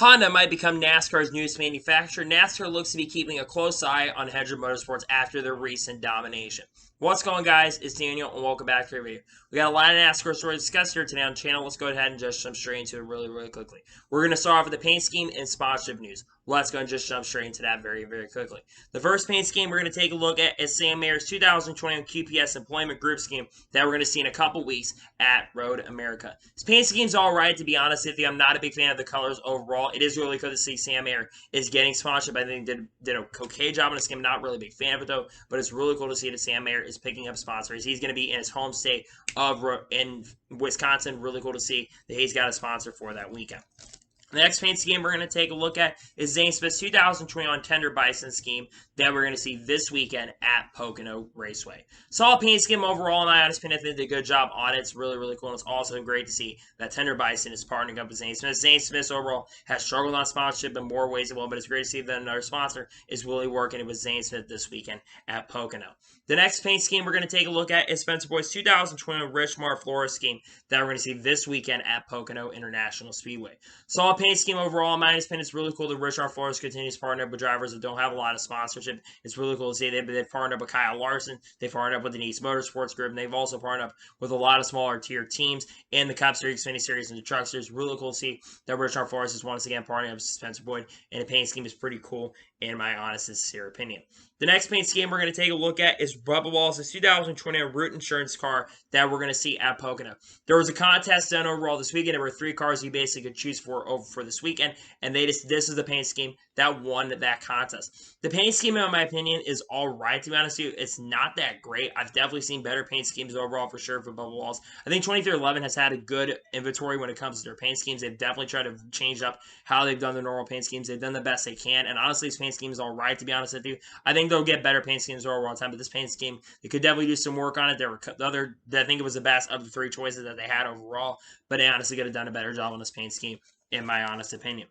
Honda might become NASCAR's newest manufacturer. NASCAR looks to be keeping a close eye on Hendrick Motorsports after their recent domination. What's going on, guys? It's Daniel, and welcome back to the video. We got a lot of NASCAR stories to discuss here today on the channel. Let's go ahead and just jump straight into it really quickly. We're going to start off with the paint scheme and sponsorship news. Let's go and just jump straight into that very quickly. The first paint scheme we're going to take a look at is Sam Mayer's 2021 QPS Employment Group scheme that we're going to see in a couple weeks at Road America. This paint scheme's alright, to be honest with you. I'm not a big fan of the colors overall. It is really good to see Sam Mayer is getting sponsored. I think did a okay job on the scheme. Not really a big fan of it though, but it's really cool to see that Sam Mayer is picking up sponsors. He's going to be in his home state of in Wisconsin. Really cool to see that he's got a sponsor for that weekend. The next paint scheme we're going to take a look at is Zane Smith's 2021 Tender Bison scheme that we're going to see this weekend at Pocono Raceway. Solid paint scheme overall, in my honest opinion. I think they did a good job on it. It's really cool. And it's also great to see that Tender Bison is partnering up with Zane Smith. Zane Smith overall has struggled on sponsorship in more ways than one, but it's great to see that another sponsor is really working with Zane Smith this weekend at Pocono. The next paint scheme we're going to take a look at is Spencer Boyd's 2021 Rich Mart Flora scheme that we're going to see this weekend at Pocono International Speedway. Solid paint scheme overall, in my opinion. It's really cool that Rich Mart Flora continues to partner up with drivers that don't have a lot of sponsorship. It's really cool to see they've partnered up with Kyle Larson, they've partnered up with the Hendrick Motorsports group, and they've also partnered up with a lot of smaller tier teams in the Cup Series, Xfinity Series, and the Truck Series. Really cool to see that Rich Mart Flora is once again partnering up with Spencer Boyd, and the paint scheme is pretty cool in my honest and sincere opinion. The next paint scheme we're going to take a look at is Bubba Wallace's 2020 Root Insurance car that we're going to see at Pocono. There was a contest done overall this weekend. There were 3 cars you basically could choose for this weekend, and this is the paint scheme that won that contest. The paint scheme, in my opinion, is all right, to be honest with you. It's not that great. I've definitely seen better paint schemes overall for sure for Bubba Wallace. I think 2311 has had a good inventory when it comes to their paint schemes. They've definitely tried to change up how they've done their normal paint schemes. They've done the best they can, and honestly, this paint scheme is all right, to be honest with you. I think they'll get better paint schemes overall time, but this paint scheme, they could definitely do some work on it. I think it was the best of the 3 choices that they had overall, but they honestly could have done a better job on this paint scheme, in my honest opinion.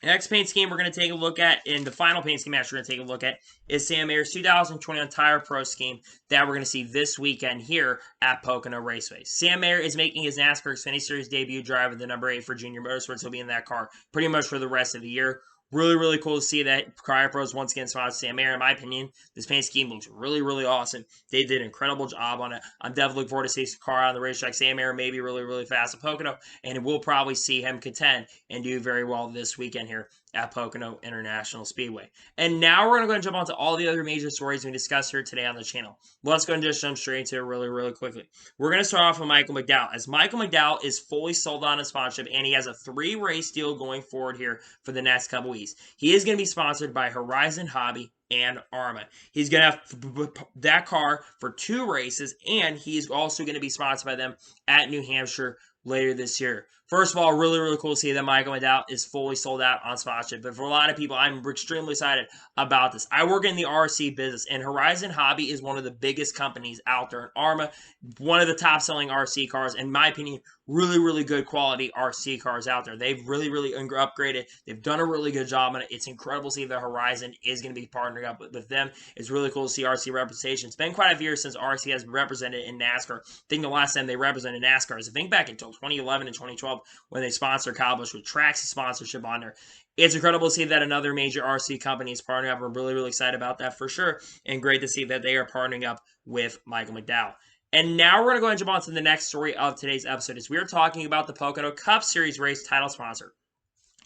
The next paint scheme we're going to take a look at, and the final paint scheme actually we're going to take a look at, is Sam Mayer's 2021 Tire Pro scheme that we're going to see this weekend here at Pocono Raceway. Sam Mayer is making his NASCAR Xfinity Series debut drive with the number 8 for Junior Motorsports. He'll be in that car pretty much for the rest of the year. Really cool to see that Tire Pros once again sponsored Sam Mayer. In my opinion, this paint scheme looks really awesome. They did an incredible job on it. I'm definitely looking forward to seeing the car on the racetrack. Sam Mayer may be really fast at Pocono, and we'll probably see him contend and do very well this weekend here at Pocono International Speedway. And now we're going to go and jump on to all the other major stories we discussed here today on the channel. Let's go and just jump straight into it really quickly. We're going to start off with Michael McDowell, as Michael McDowell is fully sold on his sponsorship, and he has a 3-race deal going forward here for the next couple weeks. He is going to be sponsored by Horizon Hobby and ARMA. He's going to have that car for 2 races, and he's also going to be sponsored by them at New Hampshire later this year. First of all, really cool to see that Michael McDowell is fully sold out on sponsorship. But for a lot of people, I'm extremely excited about this. I work in the RC business, and Horizon Hobby is one of the biggest companies out there. And ARMA, one of the top-selling RC cars, in my opinion, really good quality RC cars out there. They've really upgraded. They've done a really good job on it. It's incredible to see that Horizon is going to be partnering up with them. It's really cool to see RC representation. It's been quite a few years since RC has been represented in NASCAR. I think the last time they represented NASCAR is, I think, back until 2011 and 2012 when they sponsored Kyle Busch with Trax sponsorship on there. It's incredible to see that another major RC company is partnering up. I'm really excited about that for sure, and great to see that they are partnering up with Michael McDowell. And now we're going to go and jump on to the next story of today's episode, as we are talking about the Pocono Cup Series race title sponsor.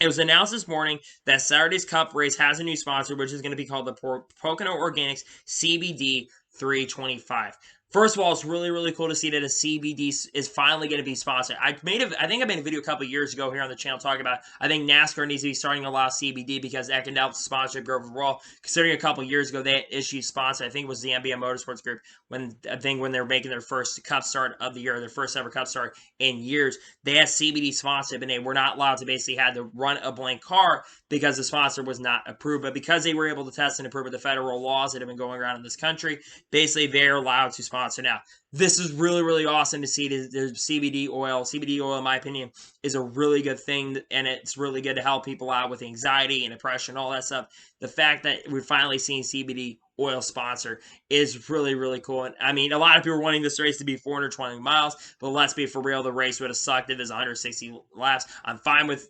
It was announced this morning that Saturday's Cup race has a new sponsor, which is going to be called the Pocono Organics CBD 325. First of all, it's really cool to see that a CBD is finally going to be sponsored. I think I made a video a couple years ago here on the channel talking about, I think NASCAR needs to be starting to allow CBD because that can help sponsorship grow overall. Considering a couple years ago they had issued sponsor, I think it was the MBM Motorsports Group, when they were making their first Cup start of the year, their first ever Cup start in years, they had CBD sponsorship, and they were not allowed to basically have to run a blank car because the sponsor was not approved. But because they were able to test and approve with the federal laws that have been going around in this country, basically they're allowed to sponsor now. this is really, really awesome to see. There's CBD oil. CBD oil, in my opinion, is a really good thing, and it's really good to help people out with anxiety and depression, all that stuff. The fact that we're finally seeing CBD oil sponsor is really, really cool. And I mean, a lot of people are wanting this race to be 420 miles, but let's be for real, the race would have sucked if it's 160 laps. I'm fine with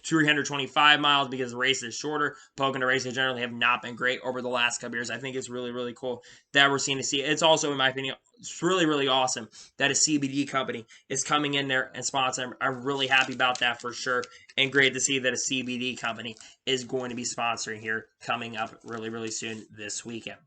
325 miles because the race is shorter. Pocono races generally have not been great over the last couple years. I think it's really, really cool that we're seeing to see. It's also, in my opinion, it's really, really awesome that a CBD company is coming in there and sponsoring. I'm really happy about that for sure. And great to see that a CBD company is going to be sponsoring here coming up really, really soon this weekend.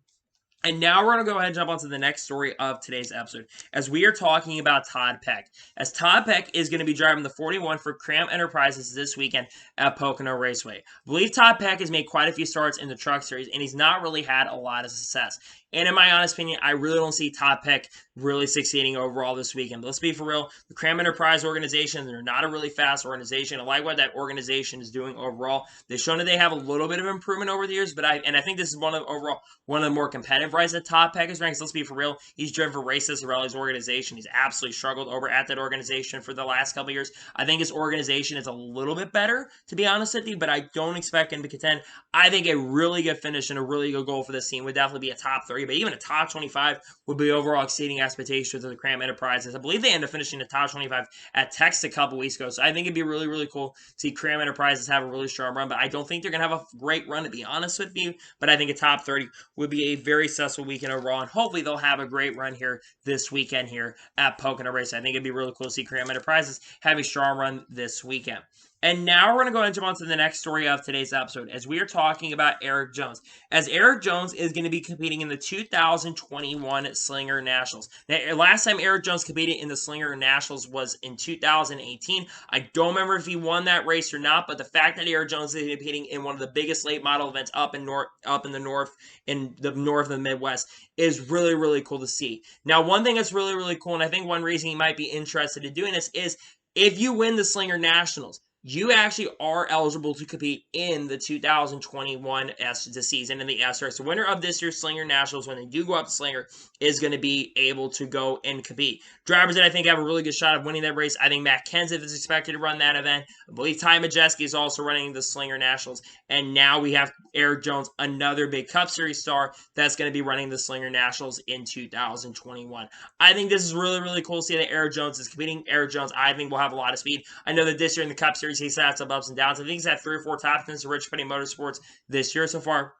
And now we're going to go ahead and jump onto the next story of today's episode, as we are talking about Todd Peck. As Todd Peck is going to be driving the 41 for Cram Enterprises this weekend at Pocono Raceway. I believe Todd Peck has made quite a few starts in the Truck Series, and he's not really had a lot of success. And in my honest opinion, I really don't see Todd Peck really succeeding overall this weekend. But let's be for real, the Cram Enterprise organization, they're not a really fast organization. I like what that organization is doing overall. They've shown that they have a little bit of improvement over the years, but I think this is one of the more competitive rides that Todd Peck is ranked. So let's be for real, he's driven for Races Rally's organization. He's absolutely struggled over at that organization for the last couple of years. I think his organization is a little bit better, to be honest with you, but I don't expect him to contend. I think a really good finish and a really good goal for this team would definitely be a top 30. But even a top 25 would be overall exceeding expectations of the Cram Enterprises. I believe they ended up finishing the top 25 at Texas a couple weeks ago. So I think it'd be really, really cool to see Cram Enterprises have a really strong run. But I don't think they're going to have a great run, to be honest with you. But I think a top 30 would be a very successful weekend overall. And hopefully they'll have a great run here this weekend here at Pocono Race. I think it'd be really cool to see Cram Enterprises have a strong run this weekend. And now we're going to go and jump on to the next story of today's episode, as we are talking about Erik Jones. As Erik Jones is going to be competing in the 2021 Slinger Nationals. Now, last time Erik Jones competed in the Slinger Nationals was in 2018. I don't remember if he won that race or not, but the fact that Erik Jones is competing in one of the biggest late model events up in the north of the Midwest is really, really cool to see. Now, one thing that's really, really cool, and I think one reason he might be interested in doing this is if you win the Slinger Nationals, you actually are eligible to compete in the 2021 season in the SRX. The winner of this year's Slinger Nationals, when they do go up to Slinger, is going to be able to go and compete. Drivers that I think have a really good shot of winning that race, I think Matt Kenseth is expected to run that event. I believe Ty Majeski is also running the Slinger Nationals. And now we have Erik Jones, another big Cup Series star, that's going to be running the Slinger Nationals in 2021. I think this is really, really cool to see that Erik Jones is competing. Erik Jones, I think, will have a lot of speed. I know that this year in the Cup Series, he's had some ups and downs. I think he's had 3 or 4 top 10s to Hendrick Motorsports this year so far.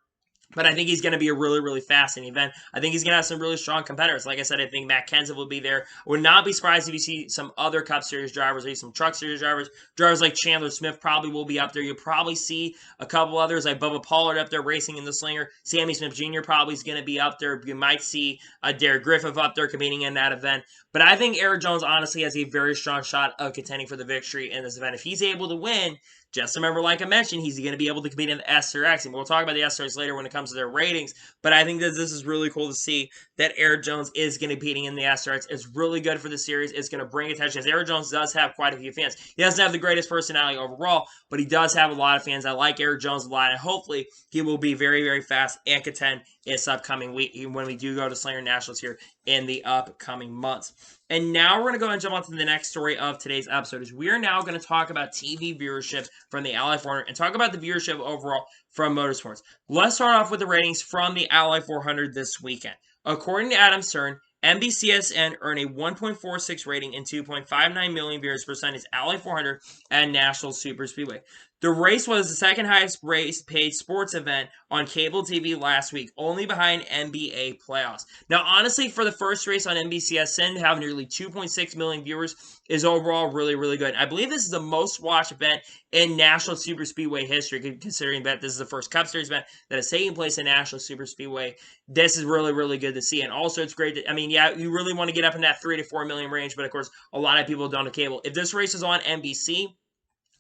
But I think he's going to be a really, really fast event. I think he's going to have some really strong competitors. Like I said, I think Matt Kenseth will be there. I would not be surprised if you see some other Cup Series drivers, maybe some Truck Series drivers. Drivers like Chandler Smith probably will be up there. You'll probably see a couple others like Bubba Pollard up there racing in the Slinger. Sammy Smith Jr. probably is going to be up there. You might see Derek Griffith up there competing in that event. But I think Erik Jones honestly has a very strong shot of contending for the victory in this event. If he's able to win, just remember, like I mentioned, he's going to be able to compete in the SRX. And we'll talk about the SRX later when it comes to their ratings. But I think that this is really cool to see that Erik Jones is going to be competing in the SRX. It's really good for the series. It's going to bring attention. As Erik Jones does have quite a few fans. He doesn't have the greatest personality overall, but he does have a lot of fans. I like Erik Jones a lot. And hopefully he will be very, very fast and contend this upcoming week when we do go to Slinger Nationals here in the upcoming months. And now we're going to go and jump on to the next story of today's episode. Is we are now going to talk about TV viewership from the Ally 400 and talk about the viewership overall from Motorsports. Let's start off with the ratings from the Ally 400 this weekend. According to Adam Stern, NBCSN earned a 1.46 rating and 2.59 million viewers per Sunday's Ally 400 at National Super Speedway. The race was the second highest paid sports event on cable TV last week, only behind NBA playoffs. Now, honestly, for the first race on NBCSN to have nearly 2.6 million viewers is overall really, really good. I believe this is the most watched event in National Super Speedway history, considering that this is the first Cup Series event that is taking place in National Super Speedway. This is really, really good to see. And also, it's great that, I mean, yeah, you really want to get up in that 3 to 4 million range, but of course, a lot of people don't have cable. If this race is on NBC,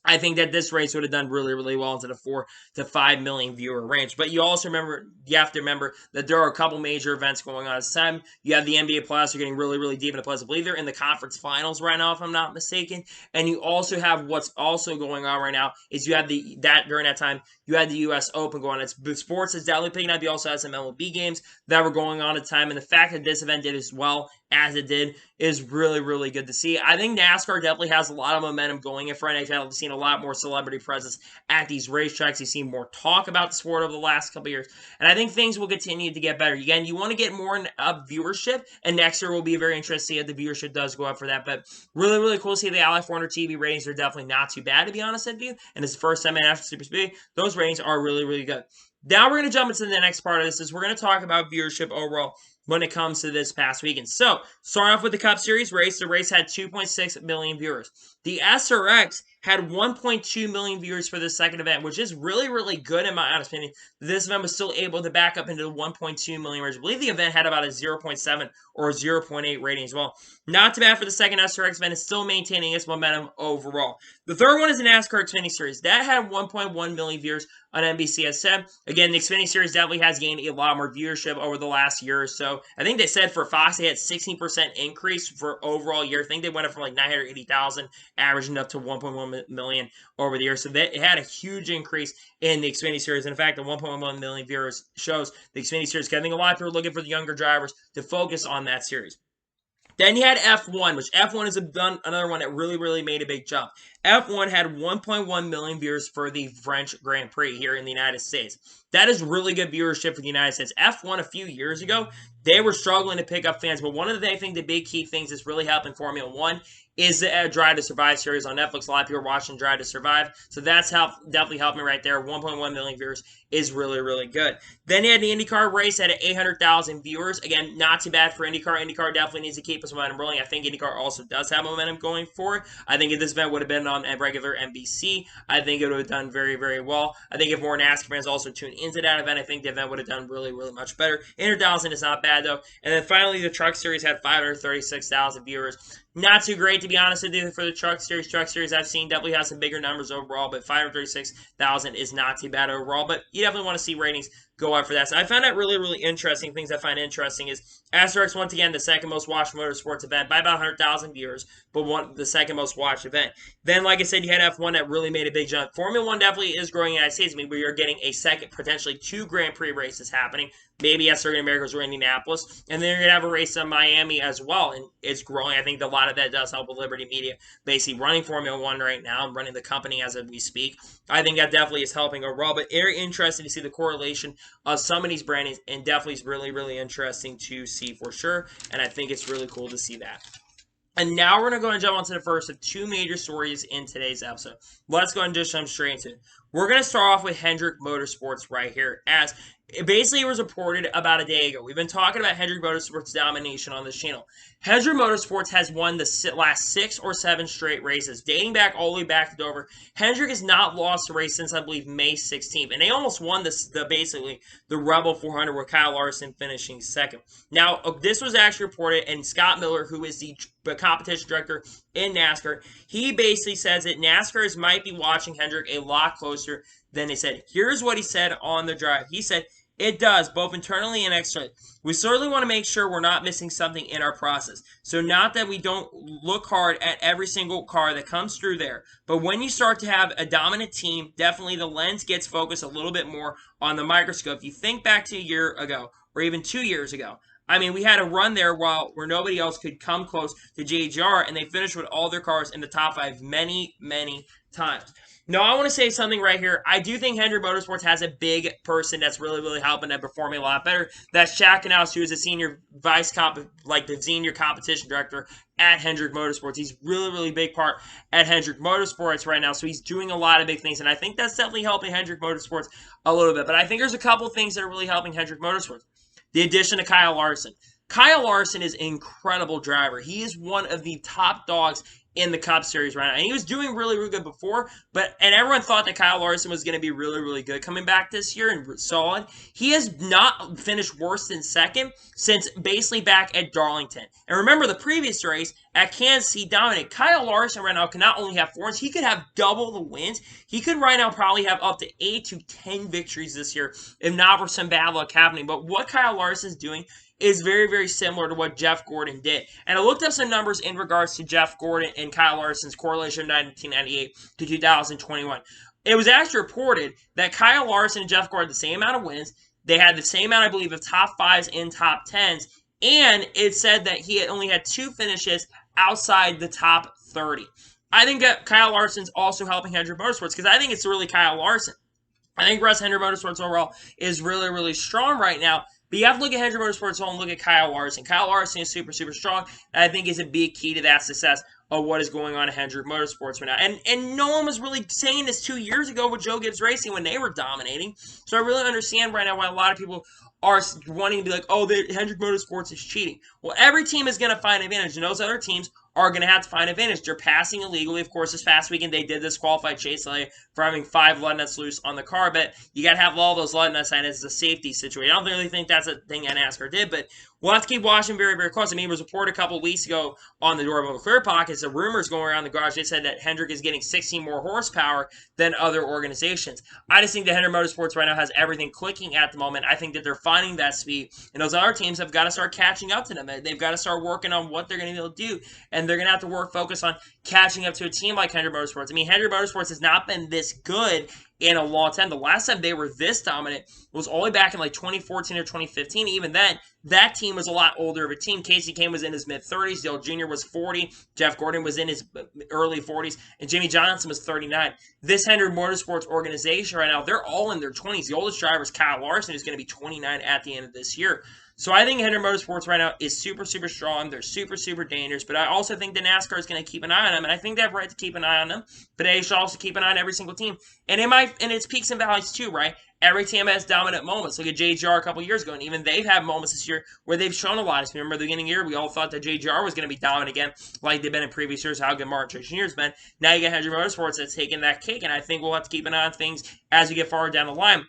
I think that this race would have done really, really well into the 4 to 5 million viewer range. But you also have to remember that there are a couple major events going on at this time. You have the NBA playoffs are getting really, really deep into the playoffs. I believe they're in the conference finals right now, if I'm not mistaken. And you also have what's also going on right now is you have during that time, you had the U.S. Open going on. Sports is definitely picking up. You also had some MLB games that were going on at the time. And the fact that this event did as well as it did is really, really good to see. I think NASCAR definitely has a lot of momentum going in front. I've seen a lot more celebrity presence at these racetracks. You've seen more talk about the sport over the last couple of years, and I think things will continue to get better. Again, you want to get more viewership, and next year will be very interesting if the viewership does go up for that. But really, really cool to see the Ally 400 TV ratings are definitely not too bad, to be honest with you. And it's the first time in National Super Speed. Those ratings are really, really good. Now we're going to jump into the next part of this. Is we're going to talk about viewership overall when it comes to this past weekend. So, starting off with the Cup Series race, the race had 2.6 million viewers. The SRX had 1.2 million viewers for the second event, which is really, really good in my honest opinion. This event was still able to back up into the 1.2 million range. I believe the event had about a 0.7 or 0.8 rating as well. Not too bad for the second SRX event. It's still maintaining its momentum overall. The third one is the NASCAR Xfinity Series. That had 1.1 million viewers on NBC, as said. Again, the Xfinity Series definitely has gained a lot more viewership over the last year or so. I think they said for Fox, they had 16% increase for overall year. I think they went up from like 980,000, averaging up to 1.1 million over the year. So it had a huge increase in the Xfinity Series. And in fact, the 1.1 million viewers shows the Xfinity Series. I think a lot of people are looking for the younger drivers to focus on that series. Then you had F1, which F1 is another one that really, really made a big jump. F1 had 1.1 million viewers for the French Grand Prix here in the United States. That is really good viewership for the United States. F1 a few years ago, they were struggling to pick up fans, but one of the, I think, the big key things that's really helping Formula 1 is the Drive to Survive series on Netflix. A lot of people are watching Drive to Survive, so that's definitely helping right there. 1.1 million viewers is really, really good. Then you had the IndyCar race at 800,000 viewers. Again, not too bad for IndyCar. IndyCar definitely needs to keep its momentum rolling. I think IndyCar also does have momentum going forward. I think if this event would have been on a regular NBC, I think it would have done very, very well. I think if more NASCAR fans also tuned into that event, I think the event would have done really, really much better. 800,000 is not bad, though. And then finally, the Truck Series had 536,000 viewers. Not too great, to be honest with you, for the Truck Series. Truck Series I've seen definitely has some bigger numbers overall, but 536,000 is not too bad overall. But you definitely want to see ratings go up for that. So I found that really, really interesting. Things I find interesting is SRX, once again, the second most watched motorsports event by about 100,000 viewers, but the second most watched event. Then, like I said, you had F1 that really made a big jump. Formula 1 definitely is growing in the United States. I mean, we are getting a second, potentially 2 Grand Prix races happening. Maybe at certain Americas or Indianapolis. And then you're going to have a race in Miami as well. And it's growing. I think a lot of that does help with Liberty Media basically running Formula 1 right now and running the company as we speak. I think that definitely is helping overall. But very interesting to see the correlation of some of these brandings. And definitely is really, really interesting to see for sure. And I think it's really cool to see that. And now we're going to go and jump onto the first of 2 major stories in today's episode. Let's go and just jump straight into it. We're going to start off with Hendrick Motorsports right here, as it basically was reported about a day ago. We've been talking about Hendrick Motorsports' domination on this channel. Hendrick Motorsports has won the last 6 or 7 straight races, dating back all the way back to Dover. Hendrick has not lost a race since, I believe, May 16th, and they almost won basically the Rebel 400 with Kyle Larson finishing second. Now, this was actually reported, and Scott Miller, who is the competition director in NASCAR, he basically says that NASCAR might be watching Hendrick a lot closer than they said. Here's what he said on the drive. He said, "It does, both internally and externally. We certainly want to make sure we're not missing something in our process. So not that we don't look hard at every single car that comes through there, but when you start to have a dominant team, definitely the lens gets focused a little bit more on the microscope. If you think back to a year ago, or even 2 years ago, I mean, we had a run there where nobody else could come close to JGR, and they finished with all their cars in the top 5 many, many times." Now, I want to say something right here. I do think Hendrick Motorsports has a big person that's really, really helping them performing a lot better. That's Chad Knaus, who is the senior the senior competition director at Hendrick Motorsports. He's really, really big part at Hendrick Motorsports right now, so he's doing a lot of big things, and I think that's definitely helping Hendrick Motorsports a little bit. But I think there's a couple things that are really helping Hendrick Motorsports. The addition of Kyle Larson. Kyle Larson is an incredible driver. He is one of the top dogs in the Cup Series right now. And he was doing really, really good before, and everyone thought that Kyle Larson was going to be really, really good coming back this year and solid. He has not finished worse than second since basically back at Darlington. And remember the previous race at Kansas, he dominated. Kyle Larson right now can not only have 4 wins, he could have double the wins. He could right now probably have up to 8 to 10 victories this year, if not for some bad luck happening. But what Kyle Larson is doing is very, very similar to what Jeff Gordon did. And I looked up some numbers in regards to Jeff Gordon and Kyle Larson's correlation of 1998 to 2021. It was actually reported that Kyle Larson and Jeff Gordon had the same amount of wins. They had the same amount, I believe, of top 5s and top 10s And it said that he only had 2 finishes outside the top 30. I think that Kyle Larson's also helping Hendrick Motorsports because I think it's really Kyle Larson. I think Hendrick Motorsports overall is really, really strong right now. But you have to look at Hendrick Motorsports and look at Kyle Larson. Kyle Larson is super, super strong, and I think is a big key to that success of what is going on at Hendrick Motorsports right now. And no one was really saying this 2 years ago with Joe Gibbs Racing when they were dominating. So I really understand right now why a lot of people are wanting to be like, oh, Hendrick Motorsports is cheating. Well, every team is going to find an advantage, and those other teams are going to have to find an advantage. They're passing illegally. Of course, this past weekend they did disqualify Chase Elliott for having 5 lug nuts loose on the car, but you got to have all those lug nuts, and it's a safety situation. I don't really think that's a thing that NASCAR did, but we'll have to keep watching very, very close. I mean, it was reported a couple of weeks ago on the Door of Clear Pockets, the rumors going around the garage, they said that Hendrick is getting 16 more horsepower than other organizations. I just think that Hendrick Motorsports right now has everything clicking at the moment. I think that they're finding that speed, and those other teams have got to start catching up to them. They've got to start working on what they're going to be able to do, and they're going to have to focus on catching up to a team like Hendrick Motorsports. I mean, Hendrick Motorsports has not been this good in a long time. The last time they were this dominant was all the way back in like 2014 or 2015. Even then, that team was a lot older of a team. Casey Kane was in his mid-30s. Dale Jr. was 40. Jeff Gordon was in his early 40s. And Jimmy Johnson was 39. This Hendrick Motorsports organization right now, they're all in their 20s. The oldest driver is Kyle Larson, who's going to be 29 at the end of this year. So I think Hendrick Motorsports right now is super, super strong. They're super, super dangerous. But I also think that NASCAR is going to keep an eye on them. And I think they have a right to keep an eye on them. But they should also keep an eye on every single team. And in its peaks and valleys too, right? Every team has dominant moments. Look at JGR a couple years ago. And even they've had moments this year where they've shown a lot. Remember the beginning of the year, we all thought that JGR was going to be dominant again, like they've been in previous years, how good Martin Truex Jr. has been. Now you got Hendrick Motorsports that's taking that cake. And I think we'll have to keep an eye on things as we get farther down the line.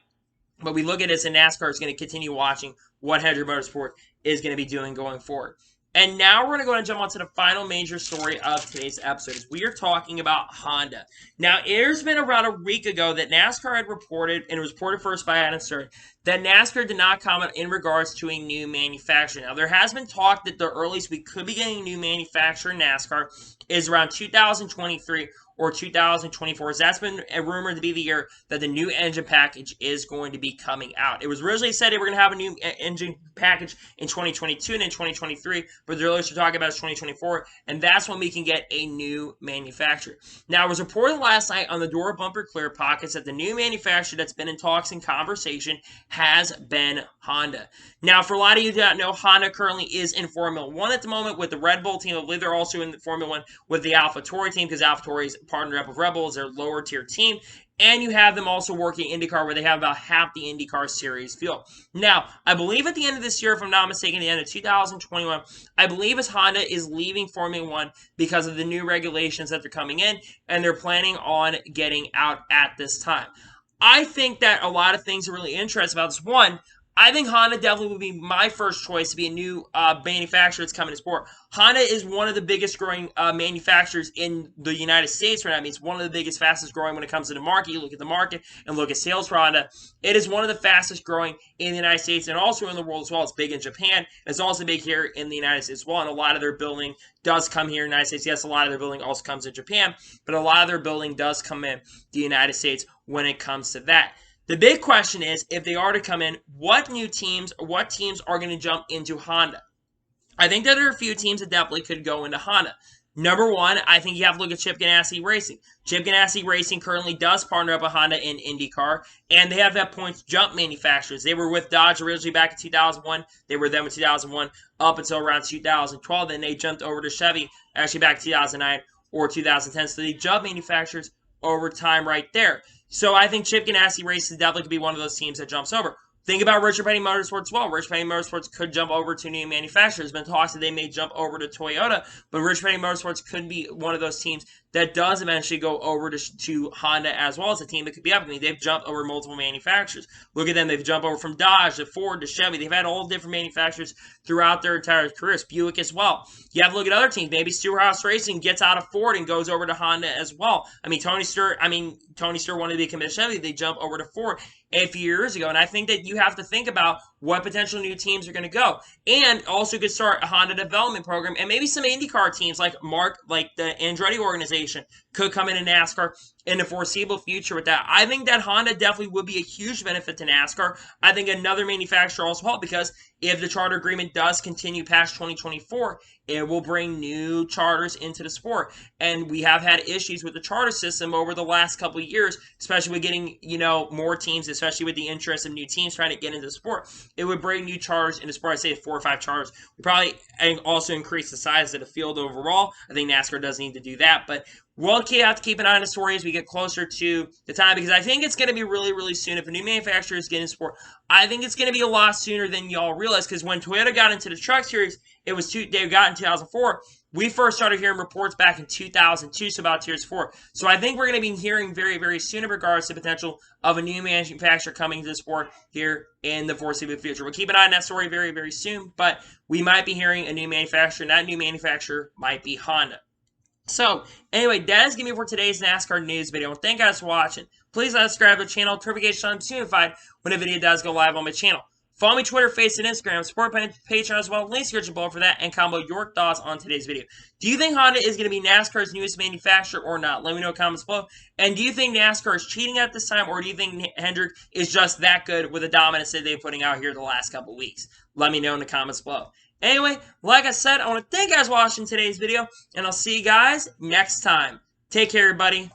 But we look at this, and NASCAR is going to continue watching what Hendrick Motorsport is going to be doing going forward. And now we're going to go and jump on to the final major story of today's episode. Is we are talking about Honda. Now, it's been around a week ago that NASCAR had reported, and it was reported first by Adam Stern, that NASCAR did not comment in regards to a new manufacturer. Now, there has been talk that the earliest we could be getting a new manufacturer in NASCAR is around 2023 or 2024. That's been rumored to be the year that the new engine package is going to be coming out. It was originally said they were going to have a new engine package in 2022 and in 2023, but the earliest we're talking about is 2024, and that's when we can get a new manufacturer. Now, it was reported last night on the Door Bumper Clear Pockets that the new manufacturer that's been in talks and conversation has been Honda. Now, for a lot of you that know, Honda currently is in Formula 1 at the moment with the Red Bull team. I believe they're also in Formula 1 with the AlphaTauri team because AlphaTauri is partnered up with Red Bull as their lower tier team. And you have them also working IndyCar where they have about half the IndyCar series field. Now, I believe at the end of this year, if I'm not mistaken, the end of 2021, I believe as Honda is leaving Formula 1 because of the new regulations that they're coming in, and they're planning on getting out at this time. I think that a lot of things are really interesting about this. One, I think Honda definitely would be my first choice to be a new manufacturer that's coming to sport. Honda is one of the biggest growing manufacturers in the United States right now. I mean, it's one of the biggest, fastest growing when it comes to the market. You look at the market and look at sales for Honda. It is one of the fastest growing in the United States and also in the world as well. It's big in Japan. It's also big here in the United States as well. And a lot of their building does come here in the United States. Yes, a lot of their building also comes in Japan, but a lot of their building does come in the United States when it comes to that. The big question is, if they are to come in, what teams are going to jump into Honda? I think that there are a few teams that definitely could go into Honda. Number one, I think you have to look at Chip Ganassi Racing. Chip Ganassi Racing currently does partner up with Honda in IndyCar, and they have that points jump manufacturers. They were with Dodge originally back in 2001. They were then with 2001 up until around 2012. Then they jumped over to Chevy, actually back in 2009 or 2010. So they jump manufacturers over time right there. So I think Chip Ganassi Racing definitely could be one of those teams that jumps over. Think about Richard Petty Motorsports as well. Richard Petty Motorsports could jump over to new manufacturers. There's been talks that they may jump over to Toyota, but Richard Petty Motorsports could be one of those teams that does eventually go over to Honda as well as a team that could be up. I mean, they've jumped over multiple manufacturers. Look at them. They've jumped over from Dodge to Ford to Chevy. They've had all different manufacturers throughout their entire careers. Buick as well. You have to look at other teams. Maybe Stewart-Haas Racing gets out of Ford and goes over to Honda as well. I mean, Tony Stewart wanted to be committed to Chevy. They jump over to Ford a few years ago. And I think that you have to think about what potential new teams are going to go. And also could start a Honda development program, and maybe some IndyCar teams like the Andretti organization could come into NASCAR in the foreseeable future with that. I think that Honda definitely would be a huge benefit to NASCAR. I think another manufacturer also help, because if the charter agreement does continue past 2024, it will bring new charters into the sport. And we have had issues with the charter system over the last couple of years, especially with getting, more teams, especially with the interest of new teams trying to get into the sport. It would bring new charters into the sport. I say 4 or 5 charters. We probably also increase the size of the field overall. I think NASCAR does need to do that, but we'll have to keep an eye on the story as we get closer to the time, because I think it's going to be really, really soon. If a new manufacturer is getting sport, I think it's going to be a lot sooner than y'all realize, because when Toyota got into the truck series, they got in 2004. We first started hearing reports back in 2002, so about 2 years before. So I think we're going to be hearing very, very soon in regards to the potential of a new manufacturer coming to the sport here in the foreseeable future. We'll keep an eye on that story very, very soon, but we might be hearing a new manufacturer, and that new manufacturer might be Honda. So, anyway, that is going to be for today's NASCAR news video. Thank you guys for watching. Please subscribe to the channel, notification on to be notified when a video does go live on my channel. Follow me Twitter, Facebook, and Instagram. Support my Patreon as well. Links here below for that, and comment your thoughts on today's video. Do you think Honda is going to be NASCAR's newest manufacturer or not? Let me know in the comments below. And do you think NASCAR is cheating at this time, or do you think Hendrick is just that good with the dominance that they're putting out here the last couple weeks? Let me know in the comments below. Anyway, like I said, I want to thank you guys for watching today's video, and I'll see you guys next time. Take care, everybody.